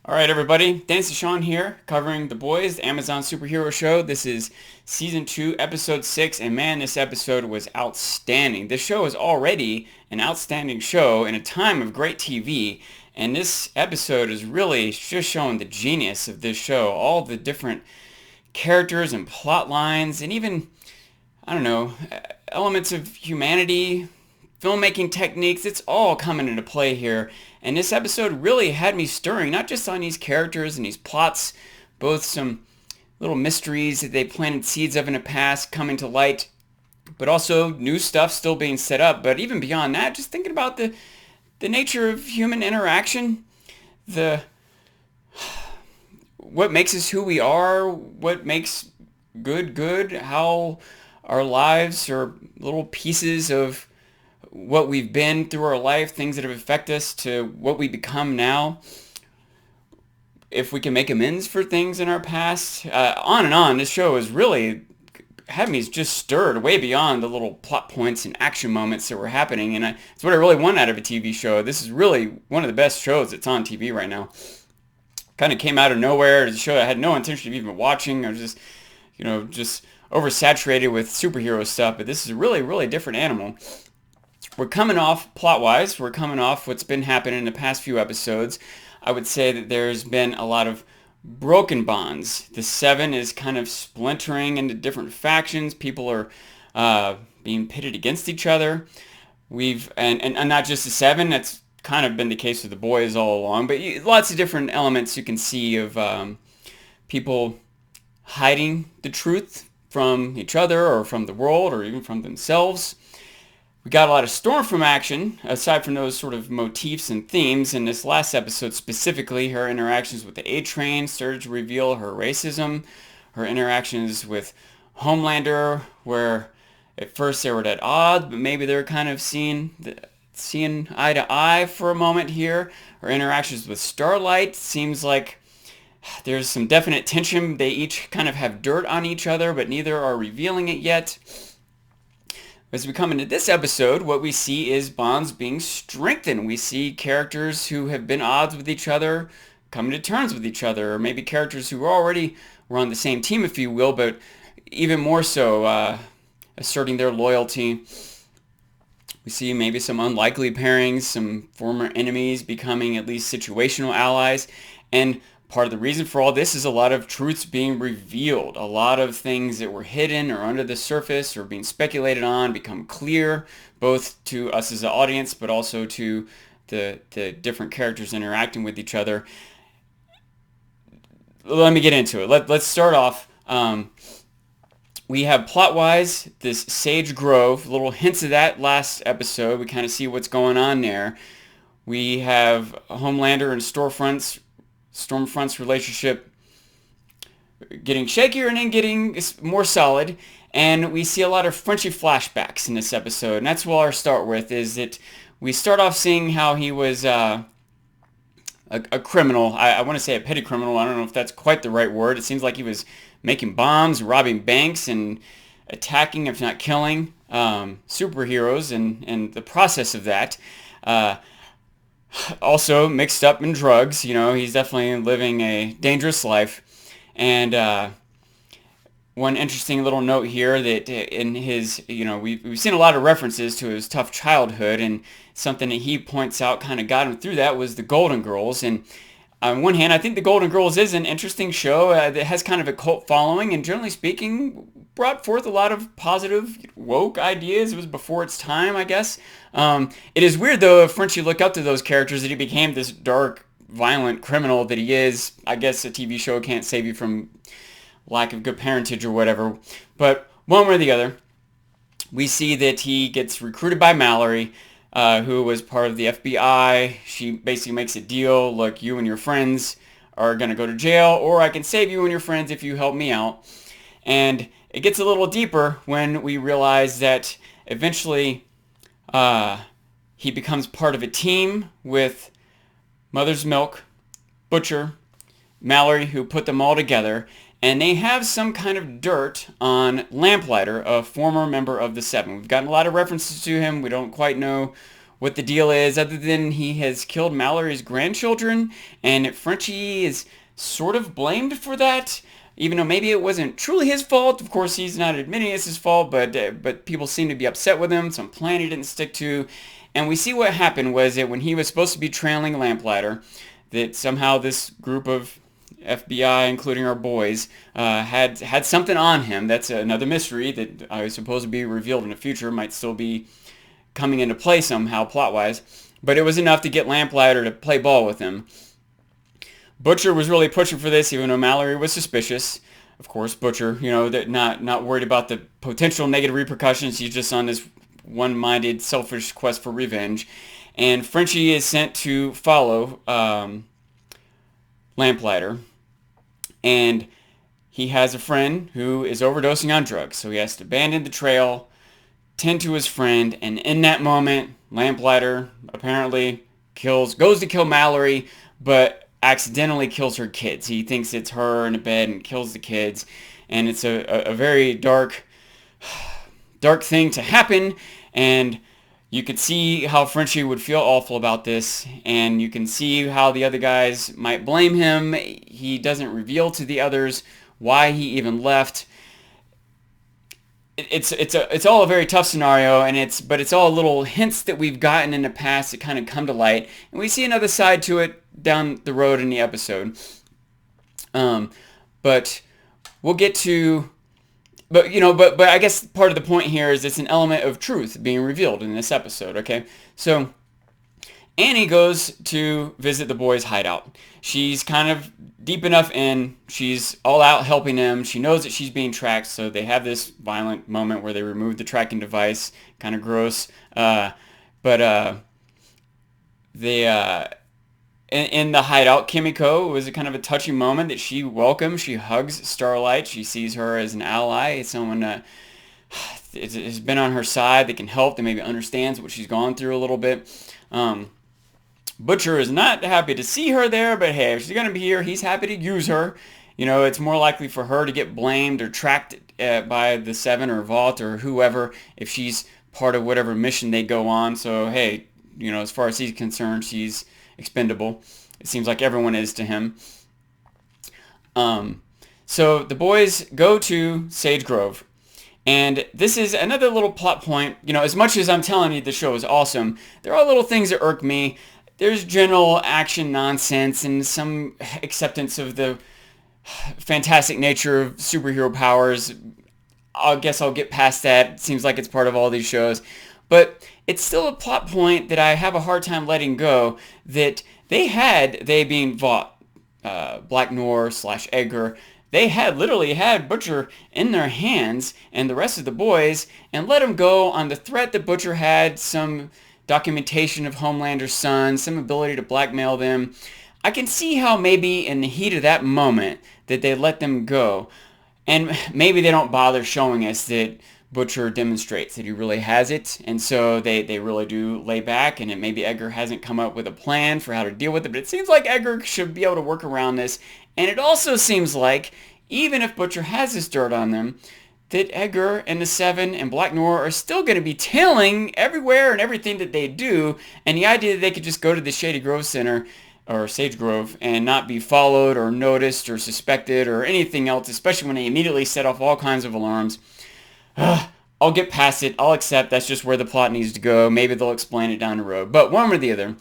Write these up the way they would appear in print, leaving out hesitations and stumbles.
All right, everybody. Dancingsean here, covering The Boys, the Amazon superhero show. This is season 2, episode 6, and man, this episode was outstanding. This show is already an outstanding show in a time of great TV, and this episode is really just showing the genius of this show. All the different characters and plot lines, and even, I don't know, elements of humanity, filmmaking techniques, it's all coming into play here. And this episode really had me stirring, not just on these characters and these plots, both some little mysteries that they planted seeds of in the past coming to light, but also new stuff still being set up. But even beyond that, just thinking about the nature of human interaction, the what makes us who we are, what makes good, how our lives are little pieces of what we've been through our life, things that have affected us to what we become now. If we can make amends for things in our past, on and on. This show has really had me just stirred way beyond the little plot points and action moments that were happening, and it's what I really want out of a TV show. This is really one of the best shows that's on TV right now. Kind of came out of nowhere. It's a show I had no intention of even watching. I was just oversaturated with superhero stuff, but this is a really different animal. We're coming off, plot-wise, what's been happening in the past few episodes. I would say that there's been a lot of broken bonds. The Seven is kind of splintering into different factions. People are being pitted against each other. And not just the Seven, that's kind of been the case with the Boys all along, but lots of different elements you can see of people hiding the truth from each other or from the world or even from themselves. We got a lot of stormfront action, aside from those sort of motifs and themes. In this last episode specifically, her interactions with the A-Train started to reveal her racism, her interactions with Homelander, where at first they were at odds, but maybe they're kind of seeing eye to eye for a moment here. Her interactions with Starlight seems like there's some definite tension. They each kind of have dirt on each other, but neither are revealing it yet. As we come into this episode, what we see is bonds being strengthened. We see characters who have been odds with each other coming to terms with each other, or maybe characters who already were on the same team, if you will, but even more so asserting their loyalty. We see maybe some unlikely pairings, some former enemies becoming at least situational allies, and part of the reason for all this is a lot of truths being revealed. A lot of things that were hidden or under the surface or being speculated on become clear, both to us as the audience, but also to the different characters interacting with each other. Let me get into it. Let's start off. We have plot-wise this Sage Grove, little hints of that last episode. We kind of see what's going on there. We have Homelander and Stormfront's relationship getting shakier and then getting more solid, and we see a lot of Frenchie flashbacks in this episode, and that's what I'll start with, is that we start off seeing how he was a criminal. I want to say a petty criminal. I don't know if that's quite the right word. It seems like he was making bombs, robbing banks, and attacking, if not killing, superheroes, and the process of that. Also mixed up in drugs. He's definitely living a dangerous life. And one interesting little note here that in his, we've seen a lot of references to his tough childhood, and something that he points out kind of got him through that was the Golden Girls. And on one hand, I think the Golden Girls is an interesting show that has kind of a cult following, and generally speaking, brought forth a lot of positive woke ideas. It was before its time, I guess. It is weird, though, if Frenchie looked up to those characters, that he became this dark, violent criminal that he is. I guess a TV show can't save you from lack of good parentage or whatever. But one way or the other, we see that he gets recruited by Mallory, who was part of the FBI. She basically makes a deal. Look, you and your friends are going to go to jail, or I can save you and your friends if you help me out. And it gets a little deeper when we realize that eventually he becomes part of a team with Mother's Milk, Butcher, Mallory, who put them all together. And they have some kind of dirt on Lamplighter, a former member of the Seven. We've gotten a lot of references to him. We don't quite know what the deal is, other than he has killed Mallory's grandchildren, and Frenchie is sort of blamed for that, even though maybe it wasn't truly his fault. Of course, he's not admitting it's his fault, but people seem to be upset with him. Some plan he didn't stick to. And we see what happened was that when he was supposed to be trailing Lamplighter, that somehow this group of FBI, including our boys, had something on him. That's another mystery that I suppose will be revealed in the future, might still be coming into play somehow plot-wise. But it was enough to get Lamplighter to play ball with him. Butcher was really pushing for this, even though Mallory was suspicious. Of course, Butcher, that not worried about the potential negative repercussions. He's just on this one-minded, selfish quest for revenge. And Frenchie is sent to follow Lamplighter. And he has a friend who is overdosing on drugs. So he has to abandon the trail, tend to his friend, and in that moment, Lamplighter apparently goes to kill Mallory, but accidentally kills her kids. He thinks it's her in a bed and kills the kids. And it's a very dark thing to happen. And you could see how Frenchie would feel awful about this. And you can see how the other guys might blame him. He doesn't reveal to the others why he even left. It's all a very tough scenario, but it's all little hints that we've gotten in the past that kind of come to light, and we see another side to it down the road in the episode. But we'll get to, but I guess part of the point here is it's an element of truth being revealed in this episode. Okay, so Annie goes to visit the boys' hideout. She's kind of deep enough in. She's all out helping them. She knows that she's being tracked, so they have this violent moment where they remove the tracking device. Kind of gross. But in the hideout, Kimiko, it was a kind of a touching moment that she welcomes. She hugs Starlight. She sees her as an ally, someone that has been on her side, that can help, that maybe understands what she's gone through a little bit. Butcher is not happy to see her there, but hey, if she's going to be here, he's happy to use her. It's more likely for her to get blamed or tracked by the Seven or Vault or whoever if she's part of whatever mission they go on. So, hey, as far as he's concerned, she's expendable. It seems like everyone is to him. So the boys go to Sage Grove. And this is another little plot point. As much as I'm telling you the show is awesome, there are little things that irk me. There's general action nonsense and some acceptance of the fantastic nature of superhero powers. I guess I'll get past that. It seems like it's part of all these shows. But it's still a plot point that I have a hard time letting go, that they being Vought, Black Noir / Edgar, they literally had Butcher in their hands and the rest of the boys and let him go on the threat that Butcher had some documentation of Homelander's son, some ability to blackmail them. I can see how maybe in the heat of that moment that they let them go. And maybe they don't bother showing us that Butcher demonstrates that he really has it. And so they really do lay back, and maybe Edgar hasn't come up with a plan for how to deal with it. But it seems like Edgar should be able to work around this. And it also seems like, even if Butcher has this dirt on them, that Edgar and the Seven and Black Noir are still going to be tailing everywhere and everything that they do. And the idea that they could just go to the Shady Grove Center or Sage Grove and not be followed or noticed or suspected or anything else, especially when they immediately set off all kinds of alarms. I'll get past it. I'll accept that's just where the plot needs to go. Maybe they'll explain it down the road. But one or the other,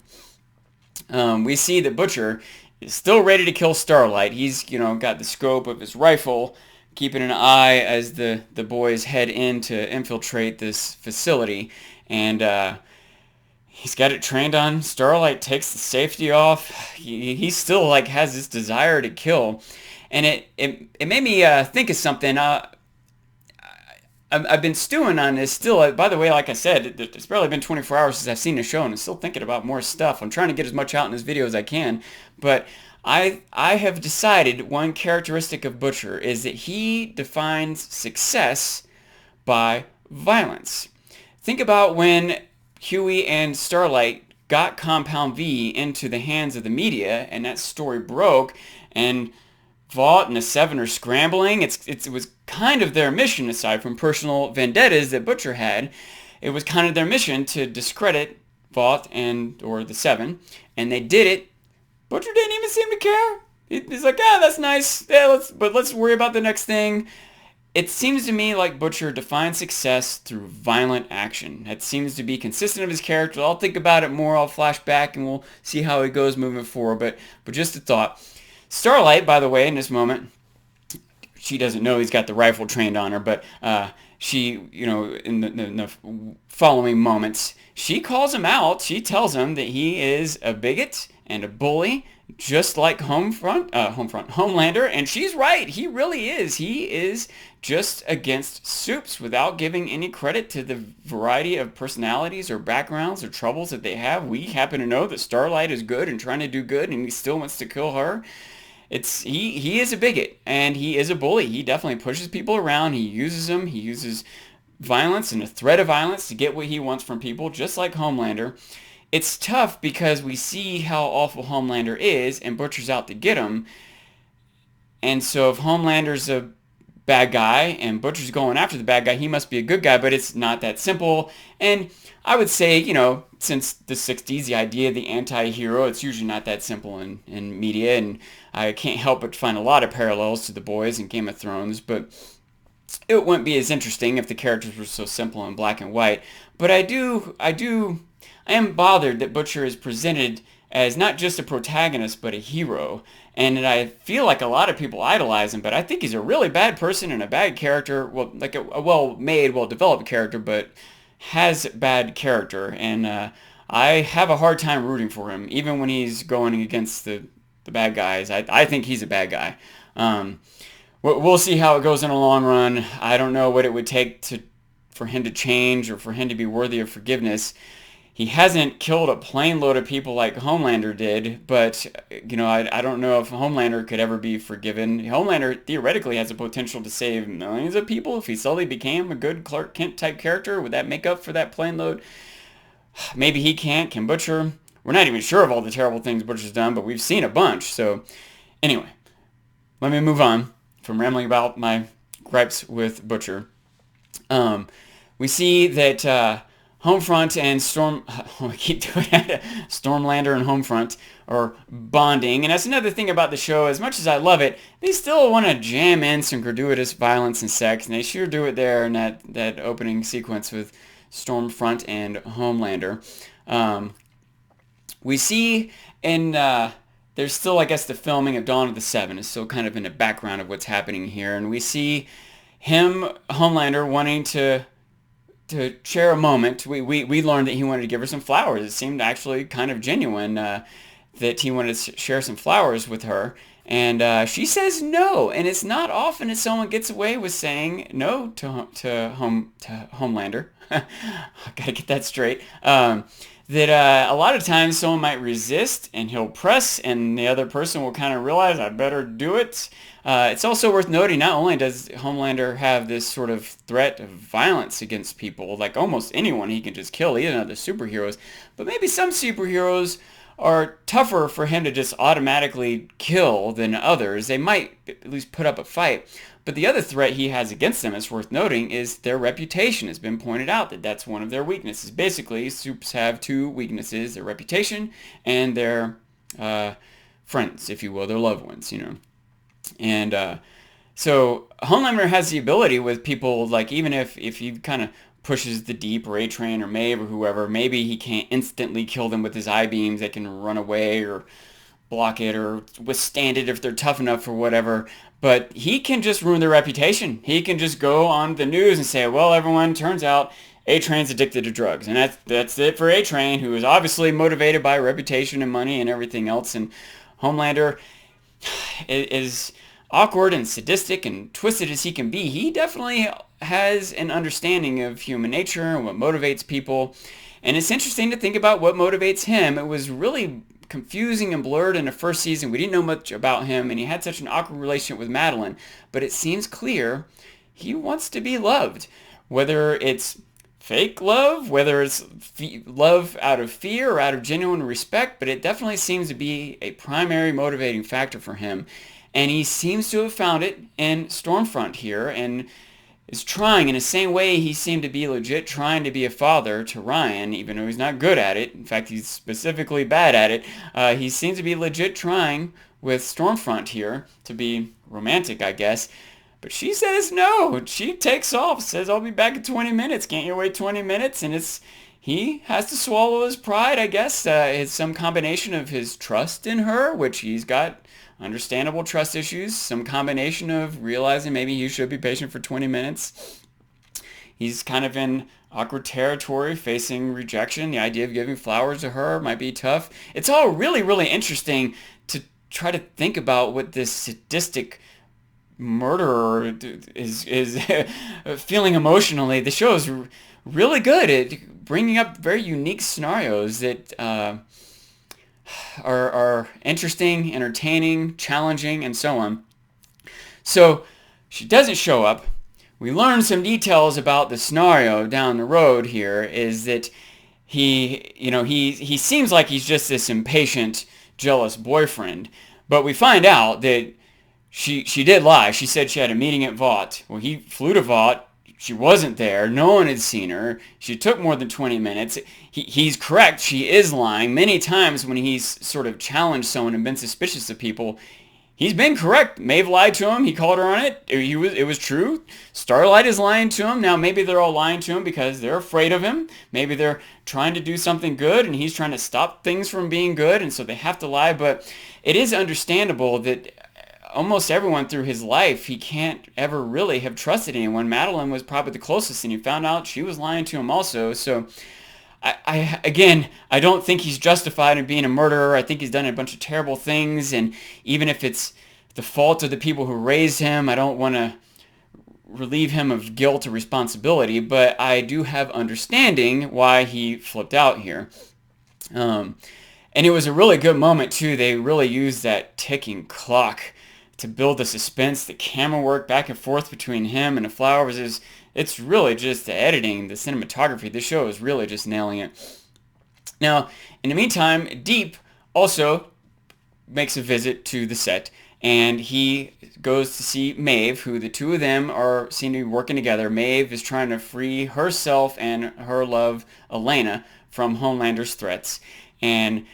we see that Butcher is still ready to kill Starlight. He's, got the scope of his rifle, keeping an eye as the boys head in to infiltrate this facility. And he's got it trained on. Starlight takes the safety off. He still has this desire to kill. And it made me think of something. I've been stewing on this still. By the way, like I said, it's barely been 24 hours since I've seen the show, and I'm still thinking about more stuff. I'm trying to get as much out in this video as I can. But I have decided one characteristic of Butcher is that he defines success by violence. Think about when Huey and Starlight got Compound V into the hands of the media, and that story broke, and Vought and the Seven are scrambling. It was kind of their mission, aside from personal vendettas that Butcher had. It was kind of their mission to discredit Voth and or the Seven, and they did it. Butcher didn't even seem to care. He's like, yeah, that's nice. Yeah, let's worry about the next thing. It seems to me like Butcher defines success through violent action. That seems to be consistent of his character. I'll think about it more. I'll flash back and we'll see how it goes moving forward. But just a thought. Starlight, by the way, in this moment, she doesn't know he's got the rifle trained on her, but she, in the following moments, she calls him out. She tells him that he is a bigot and a bully, just like Homelander, and she's right. He really is. He is just against Supes without giving any credit to the variety of personalities or backgrounds or troubles that they have. We happen to know that Starlight is good and trying to do good, and he still wants to kill her. He is a bigot and he is a bully. He definitely pushes people around. He uses them. He uses violence and the threat of violence to get what he wants from people, just like Homelander. It's tough because we see how awful Homelander is and Butcher's out to get him. And so if Homelander's a bad guy and Butcher's going after the bad guy, he must be a good guy, but it's not that simple. And I would say, since the 60s, the idea of the anti-hero, it's usually not that simple in media, and I can't help but find a lot of parallels to The Boys and Game of Thrones, but it wouldn't be as interesting if the characters were so simple and black and white. But I am bothered that Butcher is presented as not just a protagonist, but a hero. And I feel like a lot of people idolize him, but I think he's a really bad person and a bad character. Well, like a well-made, well-developed character, but has bad character. And I have a hard time rooting for him, even when he's going against the bad guys. I think he's a bad guy. We'll see how it goes in the long run. I don't know what it would take for him to change or for him to be worthy of forgiveness. He hasn't killed a plane load of people like Homelander did, but, I don't know if Homelander could ever be forgiven. Homelander theoretically has the potential to save millions of people if he suddenly became a good Clark Kent type character. Would that make up for that plane load? Maybe he can't. Can Butcher? We're not even sure of all the terrible things Butcher's done, but we've seen a bunch. So, anyway, let me move on from rambling about my gripes with Butcher. We see that Homefront and Stormlander and Homefront are bonding, and that's another thing about the show. As much as I love it, they still want to jam in some gratuitous violence and sex, and they sure do it there in that opening sequence with Stormfront and Homelander. We see there's still, I guess, the filming of Dawn of the Seven is still kind of in the background of what's happening here, and we see Homelander, wanting to share a moment. We learned that he wanted to give her some flowers. It seemed actually kind of genuine that he wanted to share some flowers with her. And she says no. And it's not often that someone gets away with saying no to Homelander. I gotta get that straight. That a lot of times someone might resist and he'll press and the other person will kind of realize, I better do it. It's also worth noting, not only does Homelander have this sort of threat of violence against people, like almost anyone he can just kill, even other superheroes, but maybe some superheroes are tougher for him to just automatically kill than others. They might at least put up a fight. But the other threat he has against them, it's worth noting, is their reputation. It's been pointed out that that's one of their weaknesses. Basically, supes have two weaknesses, their reputation and their friends, if you will, their loved ones, And so Homelander has the ability with people, like even if he kind of pushes the Deep or A-Train or Maeve or whoever, maybe he can't instantly kill them with his eye beams. They can run away or block it or withstand it if they're tough enough or whatever. But he can just ruin their reputation. He can just go on the news and say, well, everyone, turns out A-Train's addicted to drugs. And that's it for A-Train, who is obviously motivated by reputation and money and everything else. And Homelander is awkward and sadistic and twisted as he can be. He definitely has an understanding of human nature and what motivates people. And it's interesting to think about what motivates him. It was really confusing and blurred in the first season. We didn't know much about him, and he had such an awkward relationship with Madeline. But it seems clear he wants to be loved. Whether it's fake love, whether it's love out of fear or out of genuine respect, but it definitely seems to be a primary motivating factor for him. And he seems to have found it in Stormfront here. And is trying in the same way he seemed to be legit trying to be a father to Ryan, even though he's not good at it. In fact, he's specifically bad at it. He seems to be legit trying with Stormfront here to be romantic, I guess. But she says no. She takes off, says, I'll be back in 20 minutes. Can't you wait 20 minutes? And he has to swallow his pride, I guess. It's some combination of his trust in her, which he's got understandable trust issues, some combination of realizing maybe he should be patient for 20 minutes. He's kind of in awkward territory, facing rejection. The idea of giving flowers to her might be tough. It's all really, really interesting to try to think about what this sadistic murderer is feeling emotionally. The show is really good at bringing up very unique scenarios that are interesting, entertaining, challenging, and so on. So she doesn't show up. We learn some details about the scenario down the road here is that he seems like he's just this impatient, jealous boyfriend. But we find out that she did lie. She said she had a meeting at Vought. Well, he flew to Vought. She wasn't there. No one had seen her. She took more than 20 minutes. He's correct. She is lying. Many times when he's sort of challenged someone and been suspicious of people, he's been correct. Maeve lied to him. He called her on it. It was true. Starlight is lying to him. Now, maybe they're all lying to him because they're afraid of him. Maybe they're trying to do something good and he's trying to stop things from being good, and so they have to lie. But it is understandable that almost everyone through his life, he can't ever really have trusted anyone. Madeline was probably the closest, and he found out she was lying to him also. So, I don't think he's justified in being a murderer. I think he's done a bunch of terrible things, and even if it's the fault of the people who raised him, I don't want to relieve him of guilt or responsibility, but I do have understanding why he flipped out here. And it was a really good moment, too. They really used that ticking clock to build the suspense. The camera work back and forth between him and the flowers it's really just the editing, the cinematography. This show is really just nailing it. Now, in the meantime, Deep also makes a visit to the set, and he goes to see Maeve, who the two of them seem to be working together. Maeve is trying to free herself and her love, Elena, from Homelander's threats, and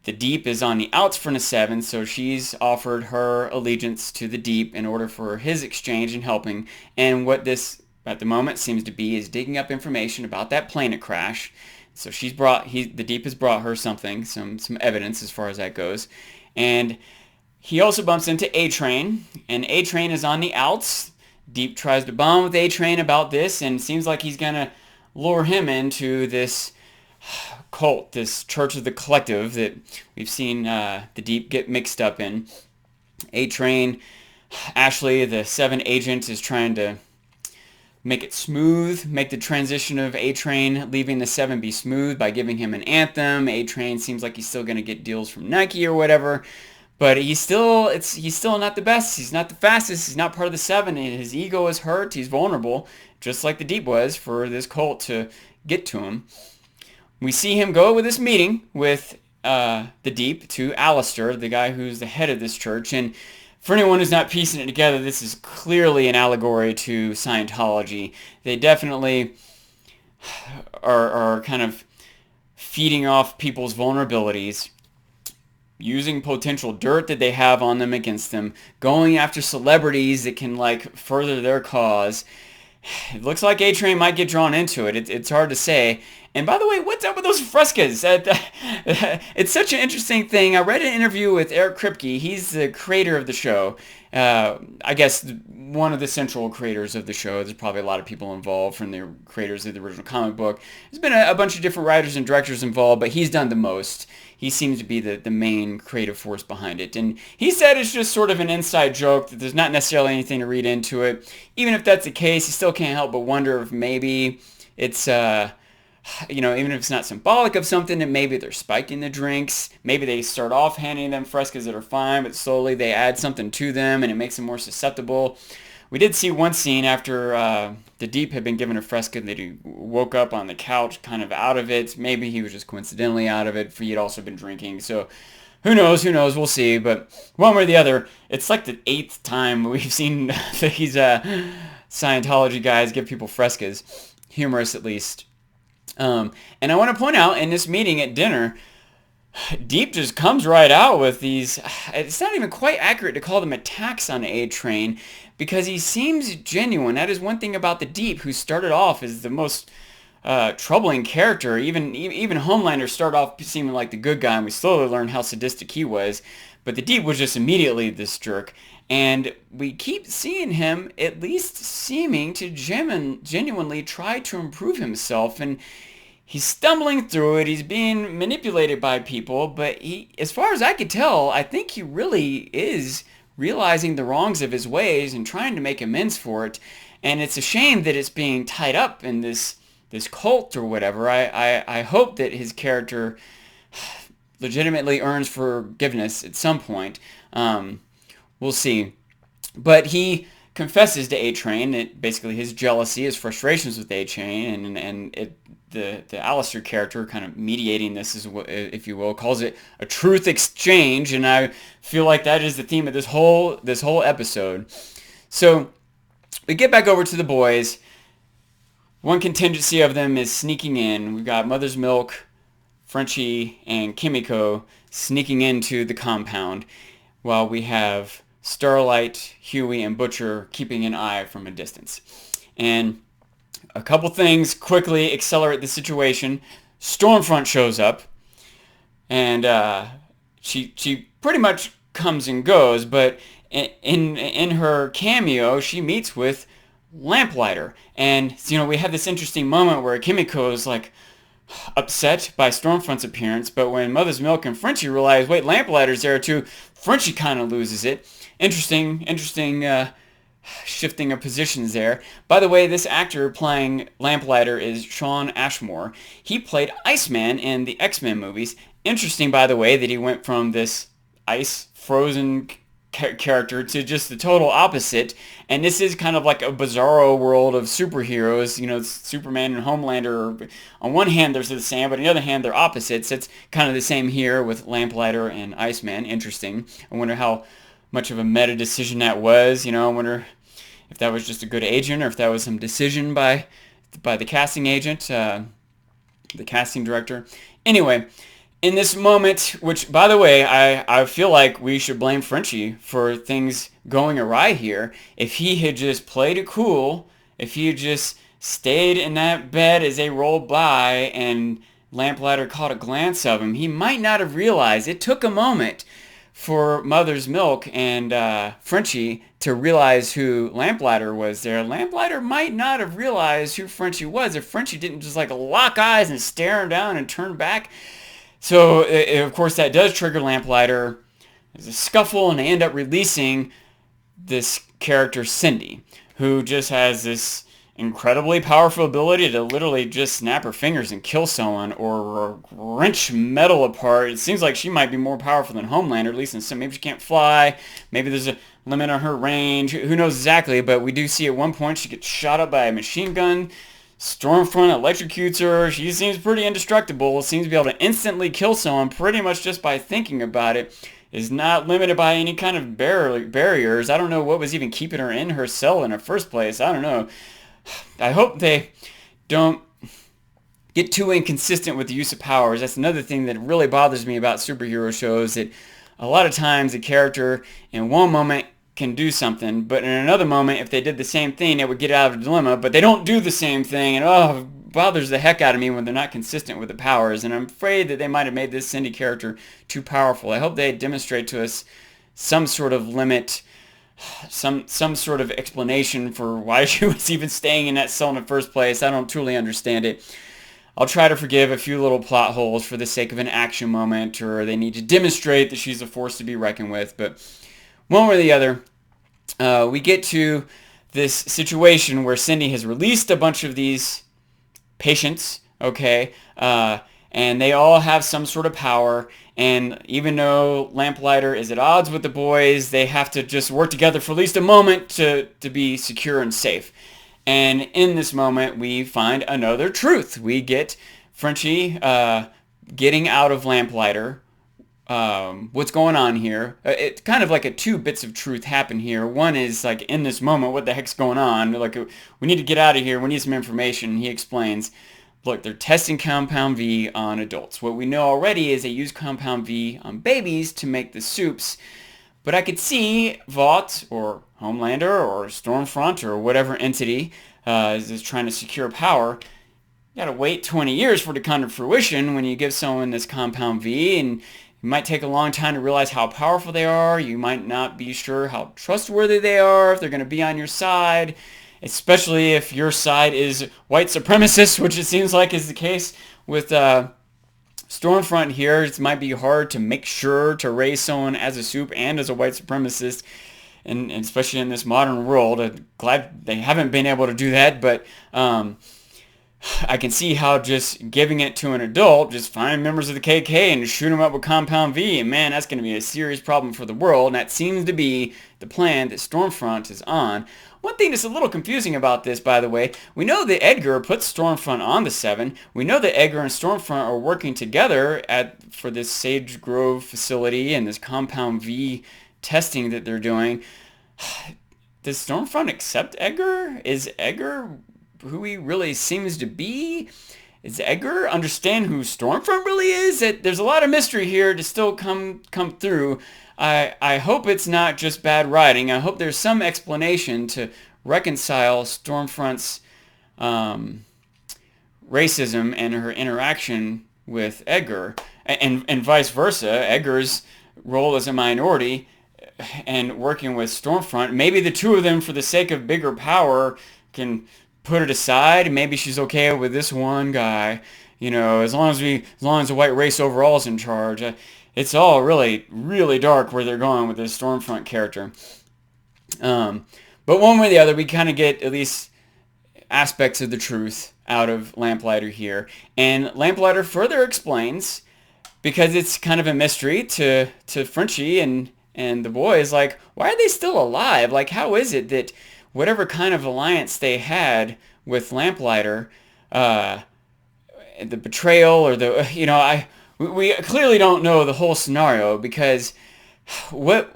the Deep is on the outs for the Seven, so she's offered her allegiance to the Deep in order for his exchange and helping. And what this, at the moment, seems to be is digging up information about that plane that crashed. So the Deep has brought her something, some evidence as far as that goes. And he also bumps into A-Train, and A-Train is on the outs. Deep tries to bond with A-Train about this, and seems like he's going to lure him into this cult, this Church of the Collective that we've seen the Deep get mixed up in. A-Train, Ashley, the Seven agent, is trying to make it smooth, make the transition of A-Train leaving the Seven be smooth by giving him an anthem. A-Train seems like he's still going to get deals from Nike or whatever, but he's still not the best. He's not the fastest. He's not part of the Seven, and his ego is hurt. He's vulnerable, just like the Deep was, for this cult to get to him. We see him go with this meeting with the Deep to Alistair, the guy who's the head of this church. And for anyone who's not piecing it together, this is clearly an allegory to Scientology. They definitely are kind of feeding off people's vulnerabilities, using potential dirt that they have on them against them, going after celebrities that can further their cause. It looks like A-Train might get drawn into it. It's hard to say. And by the way, what's up with those frescoes? It's such an interesting thing. I read an interview with Eric Kripke. He's the creator of the show. I guess one of the central creators of the show. There's probably a lot of people involved from the creators of the original comic book. There's been a bunch of different writers and directors involved, but he's done the most. He seems to be the main creative force behind it. And he said it's just sort of an inside joke, that there's not necessarily anything to read into it. Even if that's the case, you still can't help but wonder if maybe it's even if it's not symbolic of something, that maybe they're spiking the drinks. Maybe they start off handing them frescoes that are fine, but slowly they add something to them and it makes them more susceptible. We did see one scene after the Deep had been given a fresco that he woke up on the couch kind of out of it. Maybe he was just coincidentally out of it, for he'd also been drinking. So who knows, we'll see. But one way or the other, it's like the 8th time we've seen that he's Scientology guys give people frescas, humorous at least. And I want to point out in this meeting at dinner, Deep just comes right out with these, it's not even quite accurate to call them attacks on A Train, because he seems genuine. That is one thing about the Deep, who started off as the most troubling character. Even Homelander started off seeming like the good guy, and we slowly learned how sadistic he was. But the Deep was just immediately this jerk. And we keep seeing him at least seeming to genuinely try to improve himself. And he's stumbling through it. He's being manipulated by people. But he, as far as I could tell, I think he really is realizing the wrongs of his ways and trying to make amends for it. And it's a shame that it's being tied up in this cult or whatever. I hope that his character legitimately earns forgiveness at some point. We'll see. But he confesses to A-Train that basically his jealousy, his frustrations with A-Train, and the Alistair character kind of mediating this, if you will, calls it a truth exchange, and I feel like that is the theme of this whole episode. So we get back over to the boys. One contingency of them is sneaking in. We've got Mother's Milk, Frenchie, and Kimiko sneaking into the compound, while we have Starlight, Huey, and Butcher keeping an eye from a distance. And a couple things quickly accelerate the situation. Stormfront shows up, and she pretty much comes and goes, but in her cameo, she meets with Lamplighter. And, we have this interesting moment where Kimiko is like upset by Stormfront's appearance, but when Mother's Milk and Frenchie realize, wait, Lamplighter's there too, Frenchie kind of loses it. Interesting shifting of positions there. By the way, this actor playing Lamplighter is Shawn Ashmore. He played Iceman in the X-Men movies. Interesting, by the way, that he went from this ice frozen character to just the total opposite. And this is kind of like a bizarro world of superheroes. Superman and Homelander, on one hand they're the same, but on the other hand they're opposites. It's kind of the same here with Lamplighter and Iceman. Interesting. I wonder how much of a meta decision that was. I wonder if that was just a good agent, or if that was some decision by the casting agent, the casting director. Anyway, in this moment, which, by the way, I feel like we should blame Frenchie for things going awry here. If he had just played it cool, if he had just stayed in that bed as they rolled by and Lamplighter caught a glance of him, he might not have realized. It took a moment for Mother's Milk and Frenchie to realize who Lamplighter was there. Lamplighter might not have realized who Frenchie was if Frenchie didn't just lock eyes and stare him down and turn back. So, of course, that does trigger Lamplighter. There's a scuffle, and they end up releasing this character, Cindy, who just has this incredibly powerful ability to literally just snap her fingers and kill someone, or wrench metal apart. It seems like she might be more powerful than Homelander, at least in some. Maybe she can't fly. Maybe there's a limit on her range. Who knows exactly, but we do see at one point she gets shot up by a machine gun. Stormfront electrocutes her. She seems pretty indestructible. Seems to be able to instantly kill someone pretty much just by thinking about it. Is not limited by any kind of barriers. I don't know what was even keeping her in her cell in the first place. I don't know. I hope they don't get too inconsistent with the use of powers. That's another thing that really bothers me about superhero shows, that a lot of times a character in one moment can do something, but in another moment, if they did the same thing, they would get out of a dilemma, but they don't do the same thing, and it bothers the heck out of me when they're not consistent with the powers, and I'm afraid that they might have made this Cindy character too powerful. I hope they demonstrate to us some sort of limit, some sort of explanation for why she was even staying in that cell in the first place. I don't truly understand it. I'll try to forgive a few little plot holes for the sake of an action moment, or they need to demonstrate that she's a force to be reckoned with, but one way or the other, we get to this situation where Cindy has released a bunch of these patients, okay, and they all have some sort of power, and even though Lamplighter is at odds with the boys, they have to just work together for at least a moment to be secure and safe. And in this moment, we find another truth. We get Frenchie getting out of Lamplighter, what's going on here. It's kind of like two bits of truth happen here. One is like in this moment, what the heck's going on? Like we need to get out of here. We need some information. He explains, look, they're testing Compound V on adults. What we know already is they use Compound V on babies to make the soups. But I could see Vought or Homelander or Stormfront or whatever entity is trying to secure power. You gotta wait 20 years for it to come to fruition when you give someone this Compound V, and it might take a long time to realize how powerful they are. You might not be sure how trustworthy they are, if they're going to be on your side, especially if your side is white supremacist, which it seems like is the case with Stormfront here. It might be hard to make sure to raise someone as a soup and as a white supremacist, and especially in this modern world. I'm glad they haven't been able to do that, but I can see how just giving it to an adult, just find members of the KK and shoot them up with Compound V, and man, that's going to be a serious problem for the world, and that seems to be the plan that Stormfront is on. One thing that's a little confusing about this, by the way, we know that Edgar puts Stormfront on the 7. We know that Edgar and Stormfront are working together for this Sage Grove facility and this Compound V testing that they're doing. Does Stormfront accept Edgar? Is Edgar who he really seems to be? Is Edgar understand who Stormfront really is? There's a lot of mystery here to still come through. I hope it's not just bad writing. I hope there's some explanation to reconcile Stormfront's racism and her interaction with Edgar, and vice versa. Edgar's role as a minority and working with Stormfront. Maybe the two of them, for the sake of bigger power, can put it aside. Maybe she's okay with this one guy, as long as the white race overall is in charge. It's all really, really dark where they're going with this Stormfront character. But one way or the other, we kind of get at least aspects of the truth out of Lamplighter here. And Lamplighter further explains, because it's kind of a mystery to Frenchie and the boys, like, why are they still alive? Like, how is it that whatever kind of alliance they had with Lamplighter, the betrayal or we clearly don't know the whole scenario, because what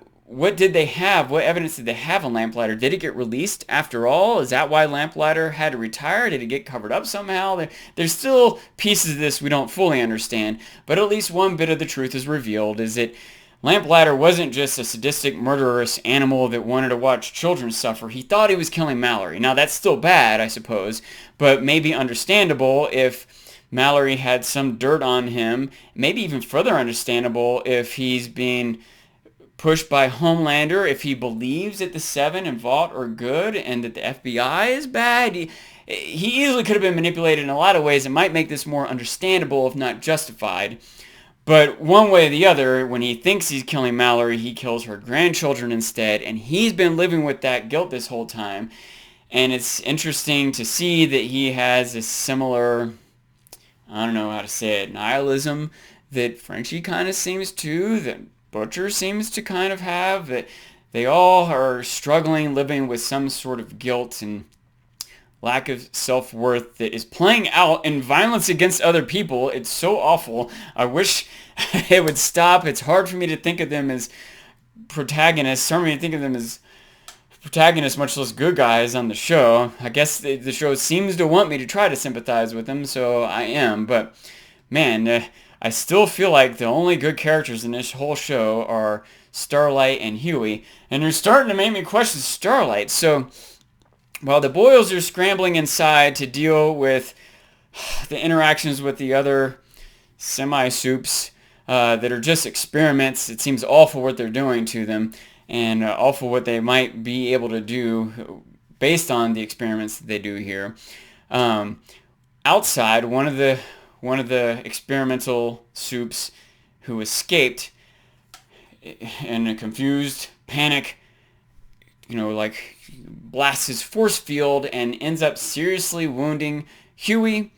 did they have? What evidence did they have on Lamplighter? Did it get released after all? Is that why Lamplighter had to retire? Did it get covered up somehow? There's still pieces of this we don't fully understand, but at least one bit of the truth is revealed, is that Lamplighter wasn't just a sadistic, murderous animal that wanted to watch children suffer. He thought he was killing Mallory. Now, that's still bad, I suppose, but maybe understandable if Mallory had some dirt on him. Maybe even further understandable if he's being pushed by Homelander, if he believes that the 7 and Vought are good and that the FBI is bad. He easily could have been manipulated in a lot of ways. It might make this more understandable, if not justified. But one way or the other, when he thinks he's killing Mallory, he kills her grandchildren instead, and he's been living with that guilt this whole time. And it's interesting to see that he has a similar, I don't know how to say it, nihilism that Frenchie kind of seems to, that Butcher seems to kind of have, that they all are struggling, living with some sort of guilt and lack of self-worth that is playing out in violence against other people. It's so awful. I wish it would stop. It's hard for me to think of them as protagonists. Hard for me to think of them as protagonists, much less good guys on the show. I guess the show seems to want me to try to sympathize with them, so I am. But man, I still feel like the only good characters in this whole show are Starlight and Huey, and they're starting to make me question Starlight. So while the Boyles are scrambling inside to deal with the interactions with the other semi-soups that are just experiments, it seems awful what they're doing to them, and awful what they might be able to do based on the experiments that they do here. Outside, one of the experimental soups who escaped in a confused panic, blasts his force field and ends up seriously wounding Huey.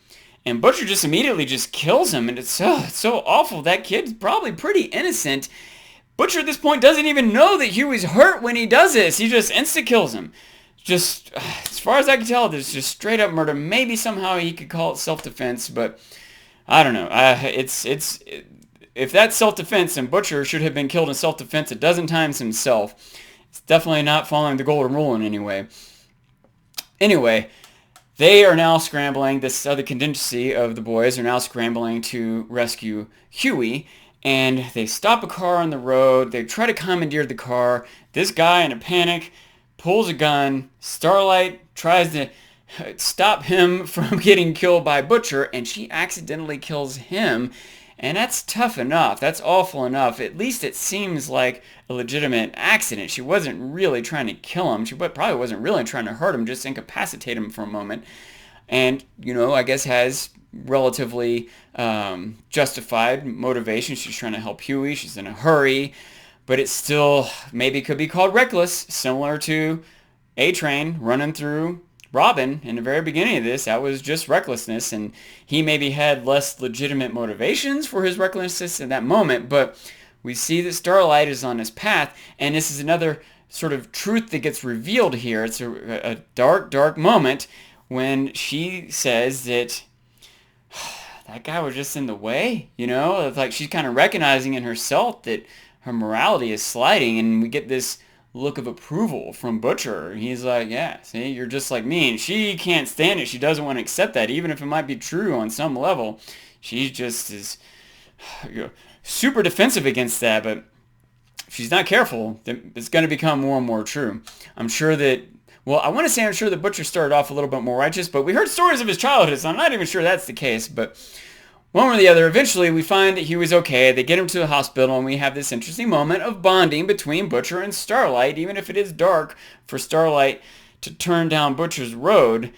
And Butcher just immediately kills him, and it's so awful. That kid's probably pretty innocent. Butcher at this point doesn't even know that Huey's hurt when he does this. He just insta-kills him. Just, as far as I can tell, there's just straight up murder. Maybe somehow he could call it self-defense, but I don't know. if that's self-defense, then Butcher should have been killed in self-defense a dozen times himself. It's definitely not following the golden rule in any way. Anyway, they are now scrambling. This other contingency of the boys are now scrambling to rescue Huey. And they stop a car on the road. They try to commandeer the car. This guy, in a panic, pulls a gun. Starlight tries to stop him from getting killed by Butcher, and she accidentally kills him. And that's tough enough. That's awful enough. At least it seems like a legitimate accident. She wasn't really trying to kill him. She probably wasn't really trying to hurt him, just incapacitate him for a moment. And, I guess has relatively justified motivation. She's trying to help Huey. She's in a hurry. But it still maybe could be called reckless, similar to A-Train running through Robin in the very beginning of this. That was just recklessness, and he maybe had less legitimate motivations for his recklessness in that moment, but we see that Starlight is on his path, and this is another sort of truth that gets revealed here. It's a dark, dark moment when she says that that guy was just in the way, It's like she's kind of recognizing in herself that her morality is sliding, and we get this look of approval from Butcher. He's like, yeah, see, you're just like me. And she can't stand it. She doesn't want to accept that, even if it might be true on some level. She just is super defensive against that, but if she's not careful, it's going to become more and more true. I'm sure that, I'm sure that Butcher started off a little bit more righteous, but we heard stories of his childhood, so I'm not even sure that's the case, but one way or the other, eventually we find that he was okay. They get him to the hospital, and we have this interesting moment of bonding between Butcher and Starlight. Even if it is dark for Starlight to turn down Butcher's road,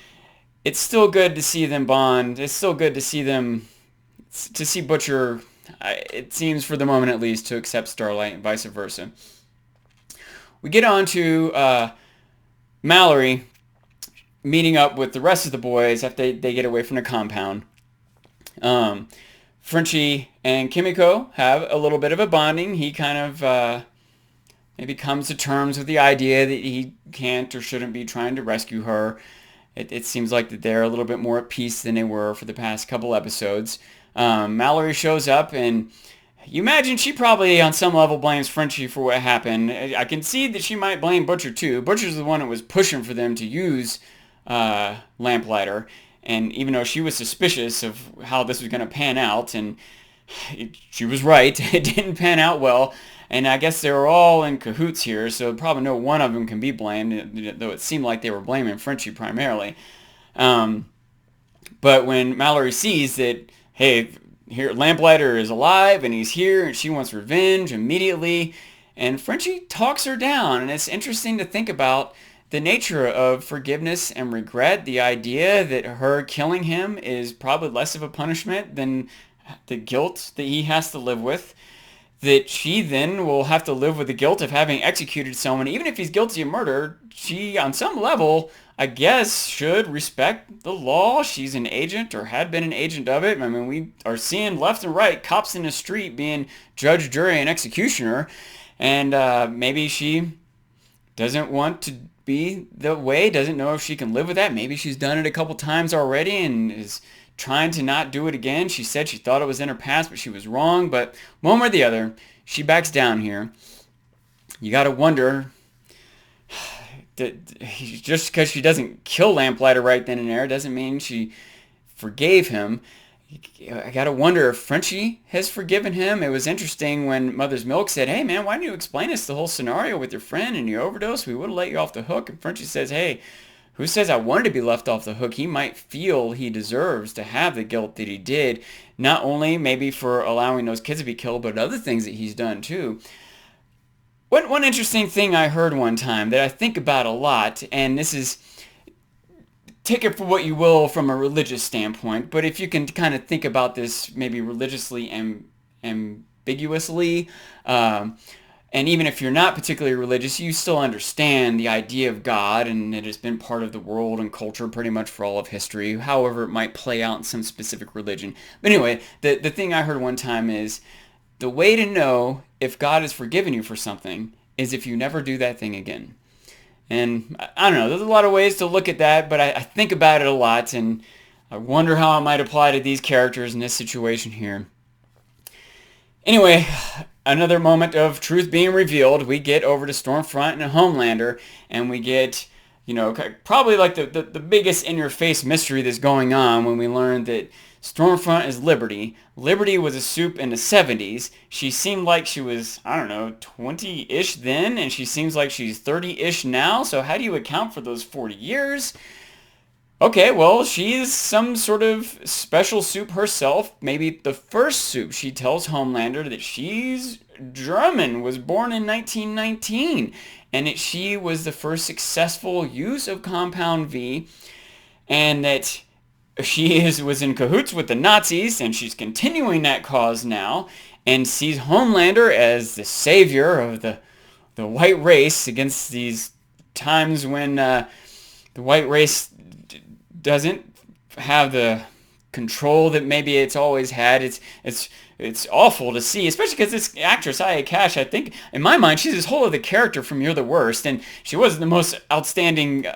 it's still good to see them bond. It's still good to see Butcher, it seems for the moment at least, to accept Starlight and vice versa. We get on to Mallory meeting up with the rest of the boys after they get away from the compound. Frenchie and Kimiko have a little bit of a bonding. He kind of maybe comes to terms with the idea that he can't or shouldn't be trying to rescue her. It seems like that they're a little bit more at peace than they were for the past couple episodes. Mallory shows up, and you imagine she probably on some level blames Frenchie for what happened. I can see that she might blame Butcher too. Butcher's the one that was pushing for them to use Lamplighter. And even though she was suspicious of how this was going to pan out, and she was right, it didn't pan out well. And I guess they were all in cahoots here, so probably no one of them can be blamed, though it seemed like they were blaming Frenchie primarily. But when Mallory sees that, hey, here Lamplighter is alive, and he's here, and she wants revenge immediately, and Frenchie talks her down, and it's interesting to think about the nature of forgiveness and regret, the idea that her killing him is probably less of a punishment than the guilt that he has to live with, that she then will have to live with the guilt of having executed someone. Even if he's guilty of murder, she, on some level, I guess, should respect the law. She's an agent or had been an agent of it. I mean, we are seeing left and right cops in the street being judge, jury, and executioner, and maybe she doesn't want to be the way, doesn't know if she can live with that. Maybe she's done it a couple times already and is trying to not do it again. She said she thought it was in her past, but she was wrong. But one way or the other, she backs down here. You got to wonder, just because she doesn't kill Lamplighter right then and there doesn't mean she forgave him. I gotta wonder if Frenchie has forgiven him. It was interesting when Mother's Milk said, hey man, why didn't you explain us the whole scenario with your friend and your overdose? We would have let you off the hook. And Frenchie says, hey, who says I wanted to be left off the hook? He might feel he deserves to have the guilt that he did, not only maybe for allowing those kids to be killed, but other things that he's done too. One interesting thing I heard one time that I think about a lot, and this is, take it for what you will from a religious standpoint, but if you can kind of think about this maybe religiously and ambiguously, and even if you're not particularly religious, you still understand the idea of God, and it has been part of the world and culture pretty much for all of history, however it might play out in some specific religion. But anyway, the thing I heard one time is, the way to know if God has forgiven you for something is if you never do that thing again. And I don't know, there's a lot of ways to look at that, but I think about it a lot, and I wonder how it might apply to these characters in this situation here. Anyway, another moment of truth being revealed. We get over to Stormfront and Homelander, and we get, probably like the biggest in-your-face mystery that's going on when we learn that Stormfront is Liberty. Liberty was a soup in the 70s. She seemed like she was, I don't know, 20-ish then, and she seems like she's 30-ish now. So how do you account for those 40 years? Okay, well, she's some sort of special soup herself. Maybe the first soup. She tells Homelander that she's German, was born in 1919, and that she was the first successful use of Compound V, and that was in cahoots with the Nazis, and she's continuing that cause now, and sees Homelander as the savior of the white race against these times when the white race doesn't have the control that maybe it's always had. It's awful to see, especially because this actress, Aya Cash, I think, in my mind, she's this whole other character from You're the Worst, and she wasn't the most outstanding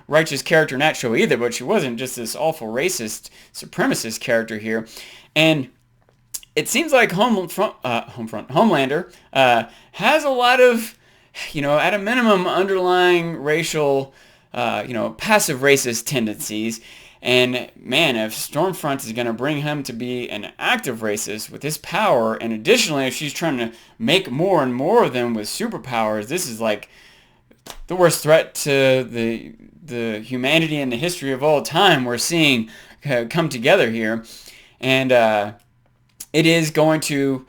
righteous character in that show either, but she wasn't just this awful racist, supremacist character here. And it seems like Homelander has a lot of, at a minimum, underlying racial passive racist tendencies. And man, if Stormfront is going to bring him to be an active racist with his power, and additionally, if she's trying to make more and more of them with superpowers, this is like the worst threat to the humanity and the history of all time we're seeing come together here. And it is going to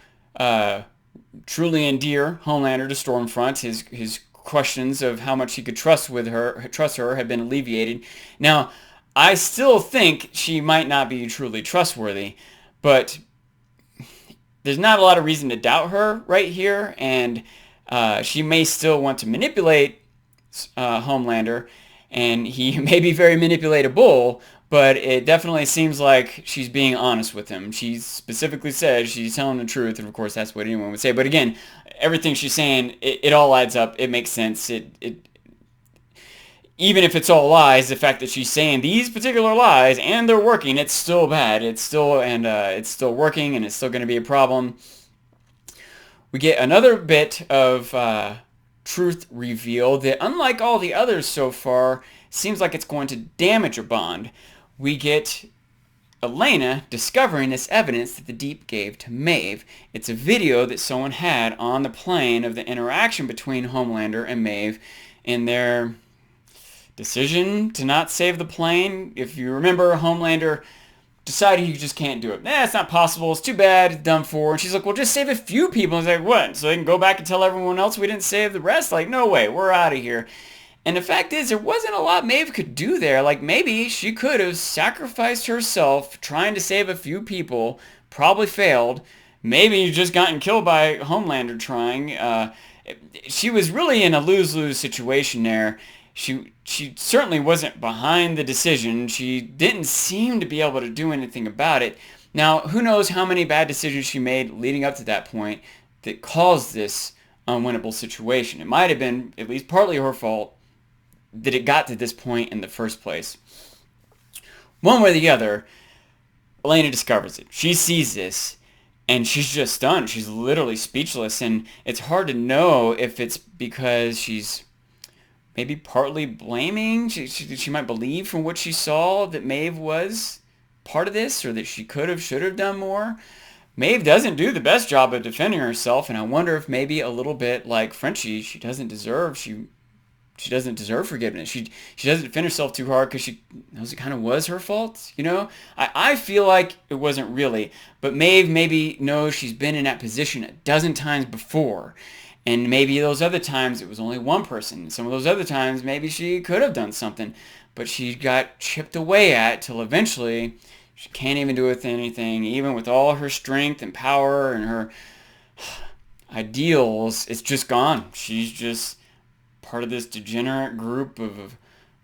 truly endear Homelander to Stormfront. His questions of how much he could trust her have been alleviated. Now, I still think she might not be truly trustworthy, but there's not a lot of reason to doubt her right here, and she may still want to manipulate Homelander, and he may be very manipulatable, but it definitely seems like she's being honest with him. She specifically says she's telling the truth, and of course that's what anyone would say. But again, everything she's saying, it all adds up. It makes sense. Even if it's all lies, the fact that she's saying these particular lies and they're working, it's still bad. It's still working, and it's still going to be a problem. We get another bit of truth reveal that, unlike all the others so far, seems like it's going to damage a bond. We get Elena discovering this evidence that the Deep gave to Maeve. It's a video that someone had on the plane of the interaction between Homelander and Maeve in their decision to not save the plane. If you remember, Homelander decided he just can't do it. It's not possible. It's too bad. It's done for. And she's like, well, just save a few people. And he's like, what? So they can go back and tell everyone else we didn't save the rest? Like, no way. We're out of here. And the fact is, there wasn't a lot Maeve could do there. Like, maybe she could have sacrificed herself trying to save a few people. Probably failed. Maybe just gotten killed by Homelander trying. She was really in a lose-lose situation there. She certainly wasn't behind the decision. She didn't seem to be able to do anything about it. Now, who knows how many bad decisions she made leading up to that point that caused this unwinnable situation. It might have been at least partly her fault that it got to this point in the first place. One way or the other, Elena discovers it. She sees this, and she's just stunned. She's literally speechless, and it's hard to know if it's because she's maybe partly blaming. She might believe from what she saw that Maeve was part of this, or that she should have done more. Maeve doesn't do the best job of defending herself, and I wonder if maybe a little bit like Frenchie, she doesn't deserve forgiveness. She doesn't defend herself too hard because she knows it kind of was her fault, I feel like it wasn't really, but Maeve maybe knows she's been in that position a dozen times before. And maybe those other times it was only one person. Some of those other times maybe she could have done something, but she got chipped away at till eventually she can't even do anything. Even with all her strength and power and her ideals, it's just gone. She's just part of this degenerate group of a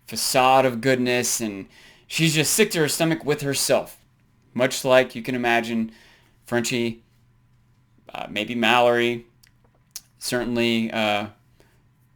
facade of goodness, and she's just sick to her stomach with herself. Much like you can imagine Frenchie, maybe Mallory, certainly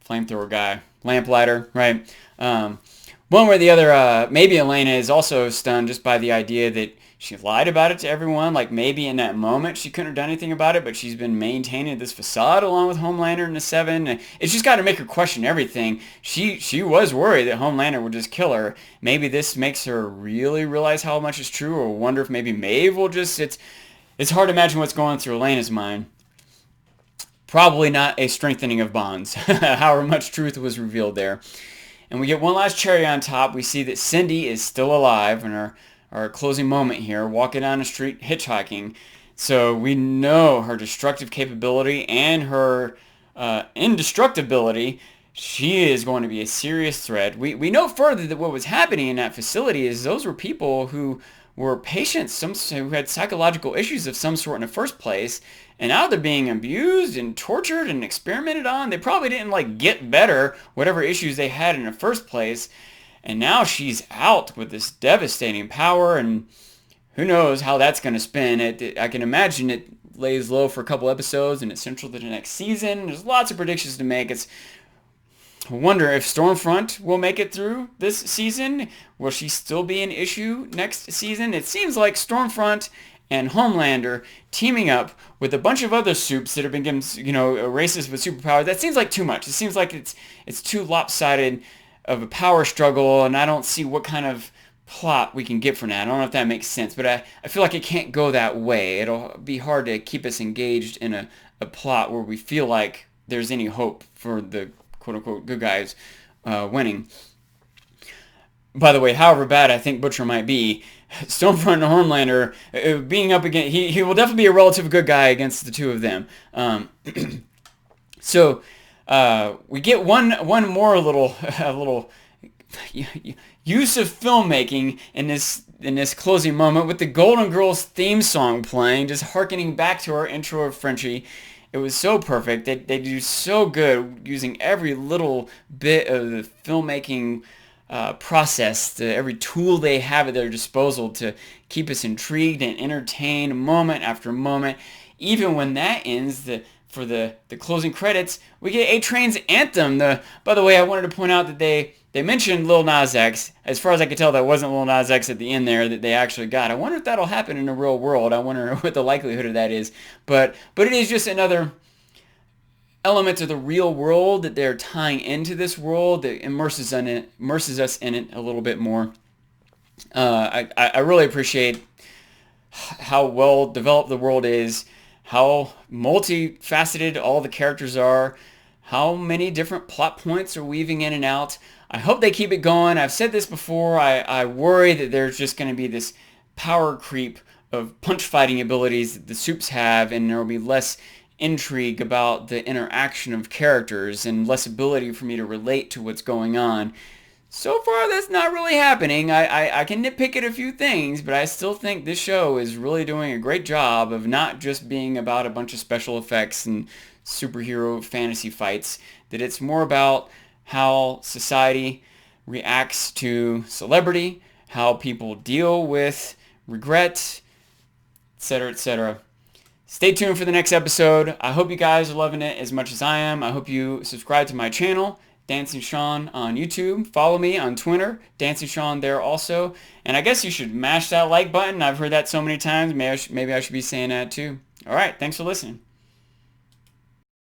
flamethrower guy, lamplighter, right? One way or the other, maybe Elena is also stunned just by the idea that She lied about it to everyone. Like maybe in that moment she couldn't have done anything about it, but she's been maintaining this facade along with Homelander in the Seven. And it's just got to make her question everything. She was worried that Homelander would just kill her. Maybe this makes her really realize how much is true, or wonder if maybe Maeve will just. It's hard to imagine what's going through Elena's mind. Probably not a strengthening of bonds, however much truth was revealed there. And we get one last cherry on top. We see that Cindy is still alive in our closing moment here, walking down the street hitchhiking. So we know her destructive capability and her indestructibility. She is going to be a serious threat. We know further that what was happening in that facility is those were people who were patients, who had psychological issues of some sort in the first place, and now they're being abused and tortured and experimented on. They probably didn't like get better, whatever issues they had in the first place, and now she's out with this devastating power, and who knows how that's going to spin. I can imagine it lays low for a couple episodes, and it's central to the next season. There's lots of predictions to make. I wonder if Stormfront will make it through this season. Will she still be an issue next season? It seems like Stormfront and Homelander teaming up with a bunch of other soups that have been given, races with superpowers. That seems like too much. It seems like it's too lopsided of a power struggle, and I don't see what kind of plot we can get from that. I don't know if that makes sense, but I feel like it can't go that way. It'll be hard to keep us engaged in a plot where we feel like there's any hope for the quote-unquote good guys winning. By the way, however bad I think Butcher might be, Stormfront and Homelander being up against, he will definitely be a relative good guy against the two of them. So we get one more little use of filmmaking in this closing moment with the Golden Girls theme song playing, just harkening back to our intro of Frenchie. It was so perfect. They do so good using every little bit of the filmmaking process, every tool they have at their disposal to keep us intrigued and entertained moment after moment. Even when that ends, for the closing credits, we get A-Train's anthem. By the way, I wanted to point out that they mentioned Lil Nas X. As far as I could tell, that wasn't Lil Nas X at the end there that they actually got. I wonder if that'll happen in the real world. I wonder what the likelihood of that is. But it is just another element of the real world that they're tying into this world that immerses us in it a little bit more. I really appreciate how well developed the world is, how multifaceted all the characters are, how many different plot points are weaving in and out. I hope they keep it going. I've said this before. I worry that there's just going to be this power creep of punch fighting abilities that the soups have, and there will be less intrigue about the interaction of characters and less ability for me to relate to what's going on. So far, that's not really happening. I can nitpick at a few things, but I still think this show is really doing a great job of not just being about a bunch of special effects and superhero fantasy fights, that it's more about how society reacts to celebrity, how people deal with regret, etc., etc. Stay tuned for the next episode. I hope you guys are loving it as much as I am. I hope you subscribe to my channel, Dancingsean on YouTube. Follow me on Twitter, Dancingsean there also. And I guess you should mash that like button. I've heard that so many times. Maybe I should be saying that too. All right, thanks for listening.